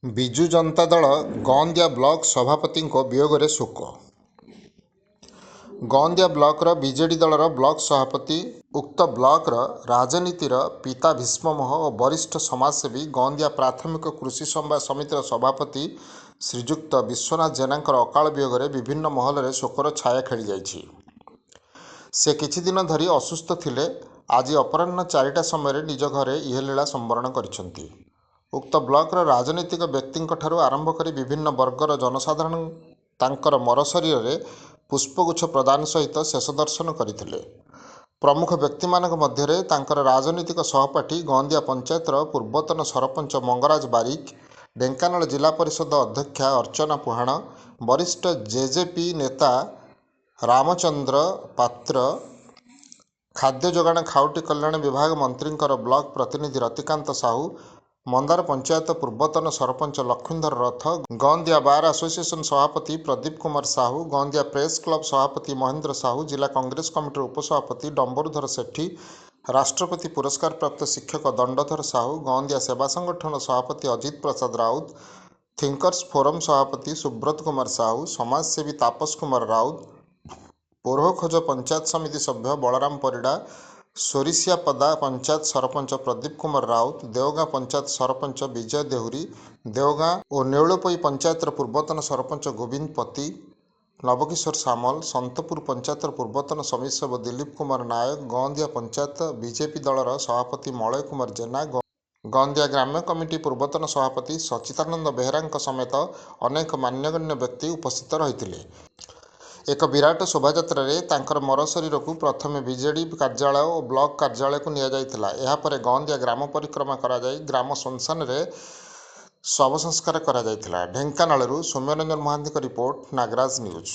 ବିଜୁ ଜନତା ଦଳ ଗଅଁଦିଆ ବ୍ଲକ ସଭାପତିଙ୍କ ବିୟୋଗରେ ଶୋକ। ଗଅଁଦିଆ ବ୍ଲକର ବିଜେଡି ଦଳର ବ୍ଲକ ସଭାପତି, ଉକ୍ତ ବ୍ଲକର ରାଜନୀତିର ପିତା ଭୀଷ୍ମମୋହ ଓ ବରିଷ୍ଠ ସମାଜସେବୀ ଗଅଁଦିଆ ପ୍ରାଥମିକ କୃଷି ସମବାୟ ସମିତିର ସଭାପତି ଶ୍ରୀଯୁକ୍ତ ବିଶ୍ୱନାଥ ଜେନାଙ୍କର ଅକାଳ ବିୟୋଗରେ ବିଭିନ୍ନ ମହଲରେ ଶୋକର ଛାୟା ଖେଳିଯାଇଛି। ସେ କିଛିଦିନ ଧରି ଅସୁସ୍ଥ ଥିଲେ। ଆଜି ଅପରାହ୍ନ 4ଟା ସମୟରେ ନିଜ ଘରେ ଇହଲୀଳା ସମ୍ବରଣ କରିଛନ୍ତି। ଉକ୍ତ ବ୍ଲକର ରାଜନୈତିକ ବ୍ୟକ୍ତିଙ୍କଠାରୁ ଆରମ୍ଭ କରି ବିଭିନ୍ନ ବର୍ଗର ଜନସାଧାରଣ ତାଙ୍କର ମରଶରୀରରେ ପୁଷ୍ପଗୁଚ୍ଛ ପ୍ରଦାନ ସହିତ ଶେଷ ଦର୍ଶନ କରିଥିଲେ। ପ୍ରମୁଖ ବ୍ୟକ୍ତିମାନଙ୍କ ମଧ୍ୟରେ ତାଙ୍କର ରାଜନୈତିକ ସହପାଠୀ ଗଅଁଦିଆ ପଞ୍ଚାୟତର ପୂର୍ବତନ ସରପଞ୍ଚ ମଙ୍ଗରାଜ ବାରିକ, ଢେଙ୍କାନାଳ ଜିଲ୍ଲା ପରିଷଦ ଅଧ୍ୟକ୍ଷା ଅର୍ଚ୍ଚନା ପୁହାଣ, ବରିଷ୍ଠ ଜେଜେପି ନେତା ରାମଚନ୍ଦ୍ର ପାତ୍ର, ଖାଦ୍ୟ ଯୋଗାଣ ଖାଉଟି କଲ୍ୟାଣ ବିଭାଗ ମନ୍ତ୍ରୀଙ୍କର ବ୍ଲକ ପ୍ରତିନିଧି ରତିକାନ୍ତ ସାହୁ, ମନ୍ଦାର ପଞ୍ଚାୟତ ପୂର୍ବତନ ସରପଞ୍ଚ ଲକ୍ଷ୍ମୀଧର ରଥ, ଗଅଁଦିଆ ବାର୍ ଆସୋସିଏସନ ସଭାପତି ପ୍ରଦୀପ କୁମାର ସାହୁ, ଗଅଁଦିଆ ପ୍ରେସ କ୍ଲବ ସଭାପତି ମହେନ୍ଦ୍ର ସାହୁ, ଜିଲ୍ଲା କଂଗ୍ରେସ କମିଟିର ଉପସଭାପତି ଡମ୍ବରୁଧର ସେଠୀ, ରାଷ୍ଟ୍ରପତି ପୁରସ୍କାର ପ୍ରାପ୍ତ ଶିକ୍ଷକ ଦଣ୍ଡଧର ସାହୁ, ଗଅଁଦିଆ ସେବା ସଂଗଠନ ସଭାପତି ଅଜିତ ପ୍ରସାଦ ରାଉତ, ଥିଙ୍କର୍ସ ଫୋରମ ସଭାପତି ସୁବ୍ରତ କୁମାର ସାହୁ, ସମାଜସେବୀ ତାପସ କୁମାର ରାଉତ, ପୋରଖୋଜ ପଞ୍ଚାୟତ ସମିତି ସଭ୍ୟ ବଳରାମ ପରିଡ଼ା, ସୋରିଷିଆପଦା ପଞ୍ଚାୟତ ସରପଞ୍ଚ ପ୍ରଦୀପ କୁମାର ରାଉତ, ଦେଓଗାଁ ପଞ୍ଚାୟତ ସରପଞ୍ଚ ବିଜୟ ଦେହୁରୀ, ଦେଓଗାଁ ଓ ନେଉଳପୋଇ ପଞ୍ଚାୟତର ପୂର୍ବତନ ସରପଞ୍ଚ ଗୋବିନ୍ଦ ପତି, ନବକିଶୋର ସାମଲ, ସନ୍ତପୁର ପଞ୍ଚାୟତର ପୂର୍ବତନ ସମିତିସଭ୍ୟ ଦିଲ୍ଲୀପ କୁମାର ନାୟକ, ଗଅଁଦିଆ ପଞ୍ଚାୟତ ବିଜେପି ଦଳର ସଭାପତି ମଳୟ କୁମାର ଜେନା, ଗଅଁଦିଆ ଗ୍ରାମ୍ୟ କମିଟି ପୂର୍ବତନ ସଭାପତି ସଚିତାନନ୍ଦ ବେହେରାଙ୍କ ସମେତ ଅନେକ ମାନ୍ୟଗଣ୍ୟ ବ୍ୟକ୍ତି ଉପସ୍ଥିତ ରହିଥିଲେ। ଏକ ବିରାଟ ଶୋଭାଯାତ୍ରାରେ ତାଙ୍କର ମରଶରୀରକୁ ପ୍ରଥମେ ବିଜେଡି କାର୍ଯ୍ୟାଳୟ ଓ ବ୍ଲକ କାର୍ଯ୍ୟାଳୟକୁ ନିଆଯାଇଥିଲା। ଏହାପରେ ଗଅଁଦିଆ ଗ୍ରାମ ପରିକ୍ରମା କରାଯାଇ ଗ୍ରାମ ଶ୍ମଶାନରେ ଶବ ସଂସ୍କାର କରାଯାଇଥିଲା। ଢେଙ୍କାନାଳରୁ ସୌମ୍ୟରଞ୍ଜନ ମହାନ୍ତିଙ୍କ ରିପୋର୍ଟ, ନାଗରାଜ ନ୍ୟୁଜ।